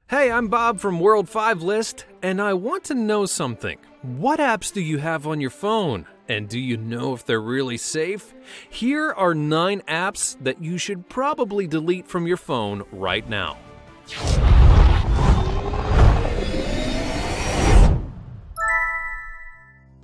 Hey, I'm Bob from World 5 List, and I want to know something. What apps do you have on your phone? And do you know if they're really safe? Here are 9 apps that you should probably delete from your phone right now.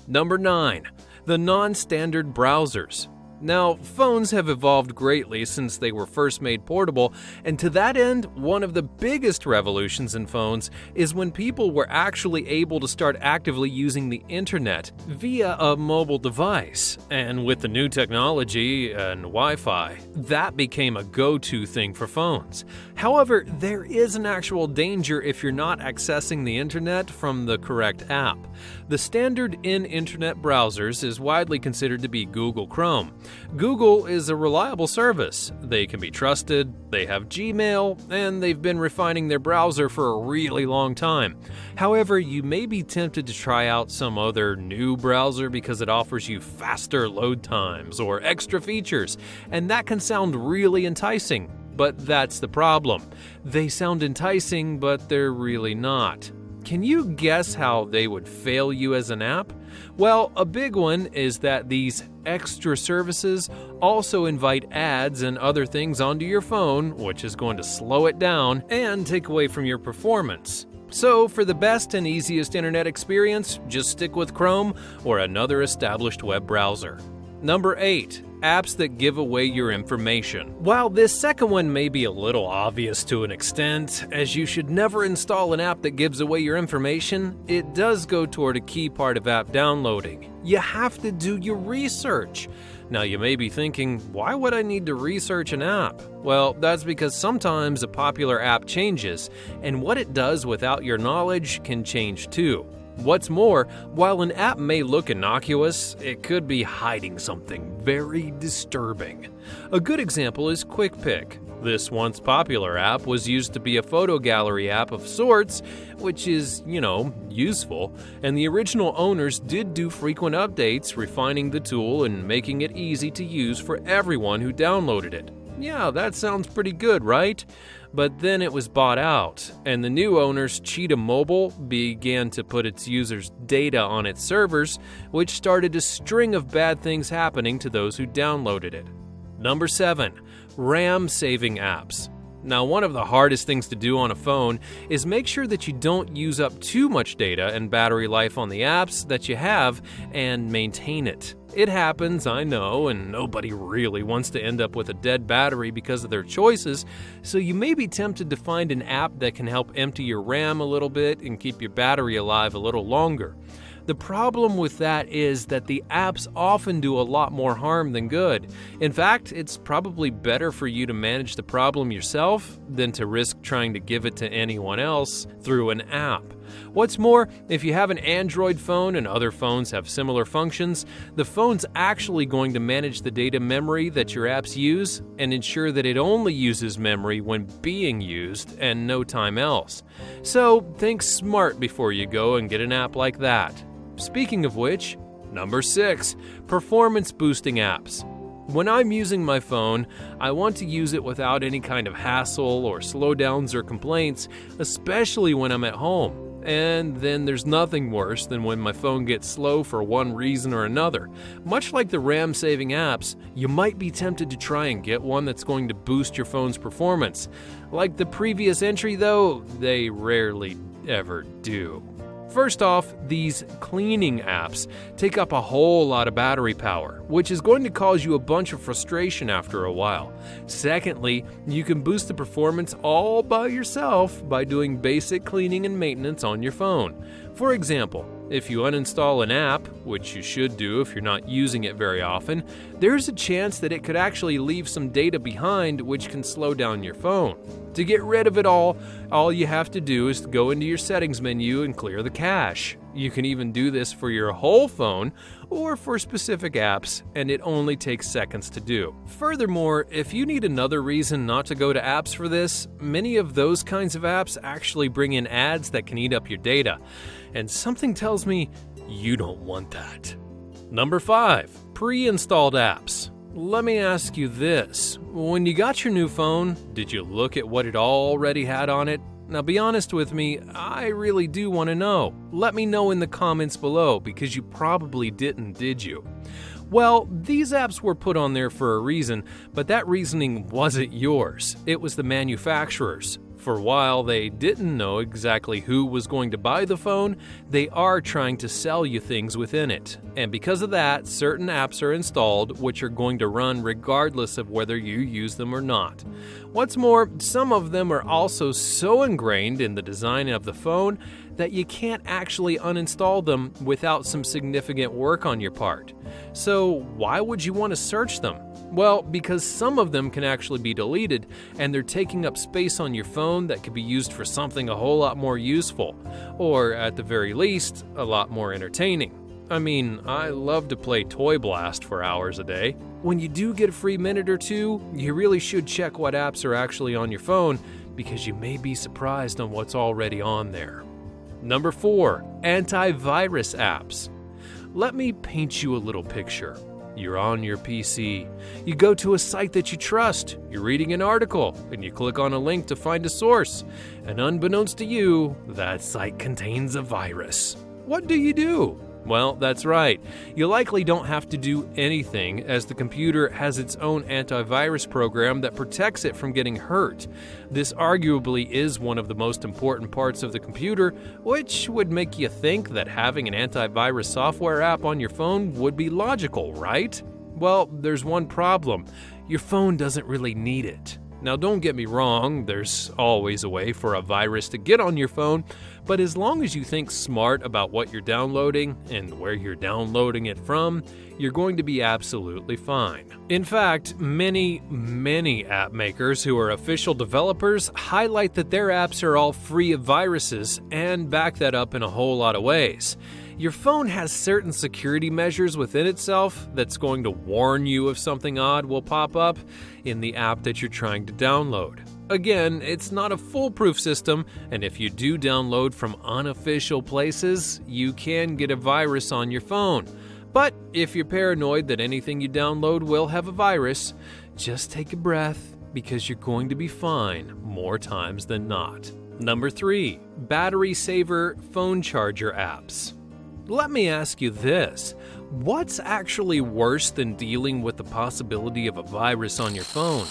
Number 9. The non-standard browsers. Now, phones have evolved greatly since they were first made portable, and to that end, one of the biggest revolutions in phones is when people were actually able to start actively using the internet via a mobile device. And with the new technology and Wi-Fi, that became a go-to thing for phones. However, there is an actual danger if you're not accessing the internet from the correct app. The standard in internet browsers is widely considered to be Google Chrome. Google is a reliable service. They can be trusted, they have Gmail, and they've been refining their browser for a really long time. However, you may be tempted to try out some other new browser because it offers you faster load times or extra features, and that can sound really enticing. But that's the problem. They sound enticing, but they're really not. Can you guess how they would fail you as an app? Well, a big one is that these extra services also invite ads and other things onto your phone, which is going to slow it down and take away from your performance. So, for the best and easiest internet experience, just stick with Chrome or another established web browser. Number 8. Apps that give away your information. While this second one may be a little obvious to an extent, as you should never install an app that gives away your information, it does go toward a key part of app downloading. You have to do your research. Now you may be thinking, why would I need to research an app? Well, that's because sometimes a popular app changes, and what it does without your knowledge can change too. What's more, while an app may look innocuous, it could be hiding something very disturbing. A good example is QuickPic. This once popular app was used to be a photo gallery app of sorts, which is, useful, and the original owners did do frequent updates, refining the tool and making it easy to use for everyone who downloaded it. Yeah, that sounds pretty good, right? But then it was bought out, and the new owners, Cheetah Mobile, began to put its users' data on its servers, which started a string of bad things happening to those who downloaded it. Number 7. RAM-saving apps. Now, one of the hardest things to do on a phone is make sure that you don't use up too much data and battery life on the apps that you have and maintain it. It happens, I know, and nobody really wants to end up with a dead battery because of their choices, so you may be tempted to find an app that can help empty your RAM a little bit and keep your battery alive a little longer. The problem with that is that the apps often do a lot more harm than good. In fact, it's probably better for you to manage the problem yourself than to risk trying to give it to anyone else through an app. What's more, if you have an Android phone and other phones have similar functions, the phone's actually going to manage the data memory that your apps use and ensure that it only uses memory when being used and no time else. So think smart before you go and get an app like that. Speaking of which, number 6, performance boosting apps. When I'm using my phone, I want to use it without any kind of hassle or slowdowns or complaints, especially when I'm at home. And then there's nothing worse than when my phone gets slow for one reason or another. Much like the RAM-saving apps, you might be tempted to try and get one that's going to boost your phone's performance. Like the previous entry though, they rarely ever do. First off, these cleaning apps take up a whole lot of battery power, which is going to cause you a bunch of frustration after a while. Secondly, you can boost the performance all by yourself by doing basic cleaning and maintenance on your phone. For example, if you uninstall an app, which you should do if you're not using it very often, there's a chance that it could actually leave some data behind which can slow down your phone. To get rid of it all you have to do is to go into your settings menu and clear the cache. You can even do this for your whole phone or for specific apps, and it only takes seconds to do. Furthermore, if you need another reason not to go to apps for this, many of those kinds of apps actually bring in ads that can eat up your data. And something tells me you don't want that. Number 5, pre-installed apps. Let me ask you this. When you got your new phone, did you look at what it already had on it? Now be honest with me, I really do want to know. Let me know in the comments below because you probably didn't, did you? Well, these apps were put on there for a reason, but that reasoning wasn't yours. It was the manufacturer's. For a while they didn't know exactly who was going to buy the phone, they are trying to sell you things within it. And because of that, certain apps are installed which are going to run regardless of whether you use them or not. What's more, some of them are also so ingrained in the design of the phone that you can't actually uninstall them without some significant work on your part. So why would you want to search them? Well, because some of them can actually be deleted, and they're taking up space on your phone that could be used for something a whole lot more useful, or at the very least, a lot more entertaining. I mean, I love to play Toy Blast for hours a day. When you do get a free minute or two, you really should check what apps are actually on your phone, because you may be surprised on what's already on there. Number 4, antivirus apps. Let me paint you a little picture. You're on your PC. You go to a site that you trust. You're reading an article, and you click on a link to find a source. And unbeknownst to you, that site contains a virus. What do? Well, that's right. You likely don't have to do anything, as the computer has its own antivirus program that protects it from getting hurt. This arguably is one of the most important parts of the computer, which would make you think that having an antivirus software app on your phone would be logical, right? Well, there's one problem. Your phone doesn't really need it. Now, don't get me wrong, there's always a way for a virus to get on your phone, but as long as you think smart about what you're downloading and where you're downloading it from, you're going to be absolutely fine. In fact, many app makers who are official developers highlight that their apps are all free of viruses and back that up in a whole lot of ways. Your phone has certain security measures within itself that's going to warn you if something odd will pop up in the app that you're trying to download. Again, it's not a foolproof system, and if you do download from unofficial places, you can get a virus on your phone. But if you're paranoid that anything you download will have a virus, just take a breath because you're going to be fine more times than not. Number 3, battery saver phone charger apps. Let me ask you this. What's actually worse than dealing with the possibility of a virus on your phone?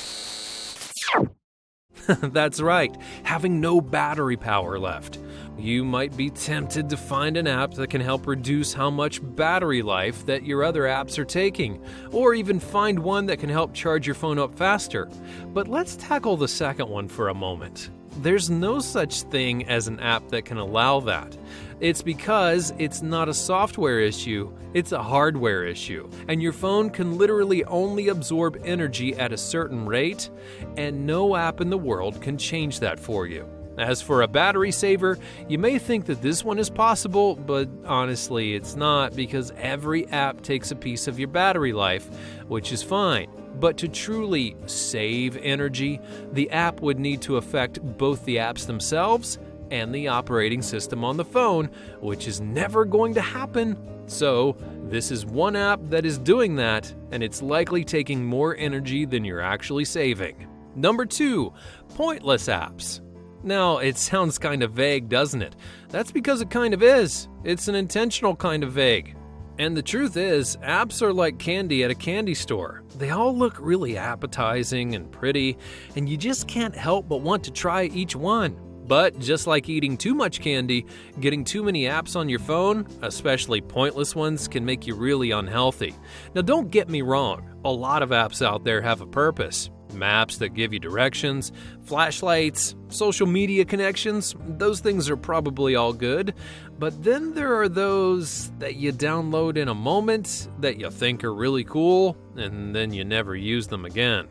That's right, having no battery power left. You might be tempted to find an app that can help reduce how much battery life that your other apps are taking, or even find one that can help charge your phone up faster. But let's tackle the second one for a moment. There's no such thing as an app that can allow that. It's because it's not a software issue, it's a hardware issue, and your phone can literally only absorb energy at a certain rate, and no app in the world can change that for you. As for a battery saver, you may think that this one is possible, but honestly it's not, because every app takes a piece of your battery life, which is fine. But to truly save energy, the app would need to affect both the apps themselves and the operating system on the phone, which is never going to happen. So, this is one app that is doing that, and it's likely taking more energy than you're actually saving. Number 2, pointless apps. Now, it sounds kind of vague, doesn't it? That's because it kind of is. It's an intentional kind of vague. And the truth is, apps are like candy at a candy store. They all look really appetizing and pretty, and you just can't help but want to try each one. But just like eating too much candy, getting too many apps on your phone, especially pointless ones, can make you really unhealthy. Now don't get me wrong, a lot of apps out there have a purpose. Maps that give you directions, flashlights, social media connections, those things are probably all good. But then there are those that you download in a moment that you think are really cool, and then you never use them again.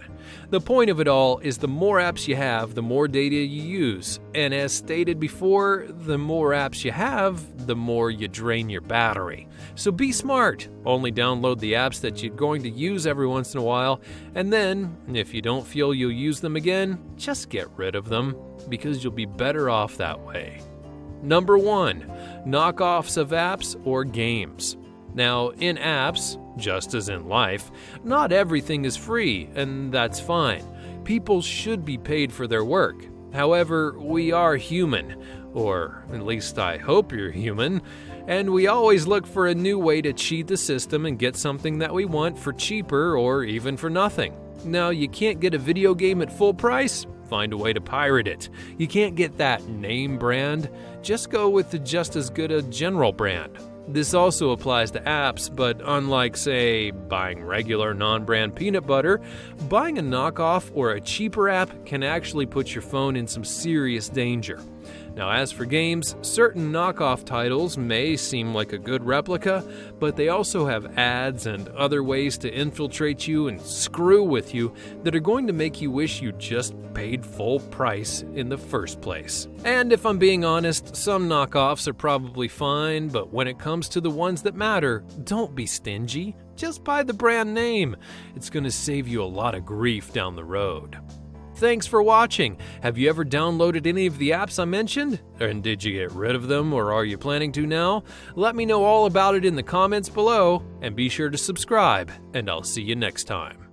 The point of it all is the more apps you have, the more data you use. And as stated before, the more apps you have, the more you drain your battery. So be smart. Only download the apps that you're going to use every once in a while, and then, if you don't feel you'll use them again, just get rid of them, because you'll be better off that way. Number 1, knockoffs of apps or games. Now, in apps, just as in life, not everything is free, and that's fine. People should be paid for their work. However, we are human, or at least I hope you're human, and we always look for a new way to cheat the system and get something that we want for cheaper or even for nothing. Now, you can't get a video game at full price? Find a way to pirate it. You can't get that name brand? Just go with the just as good a general brand. This also applies to apps, but unlike, say, buying regular non-brand peanut butter, buying a knockoff or a cheaper app can actually put your phone in some serious danger. Now, as for games, certain knockoff titles may seem like a good replica, but they also have ads and other ways to infiltrate you and screw with you that are going to make you wish you just paid full price in the first place. And if I'm being honest, some knockoffs are probably fine, but when it comes to the ones that matter, don't be stingy. Just buy the brand name. It's going to save you a lot of grief down the road. Thanks for watching. Have you ever downloaded any of the apps I mentioned? And did you get rid of them, or are you planning to now? Let me know all about it in the comments below, and be sure to subscribe, and I'll see you next time.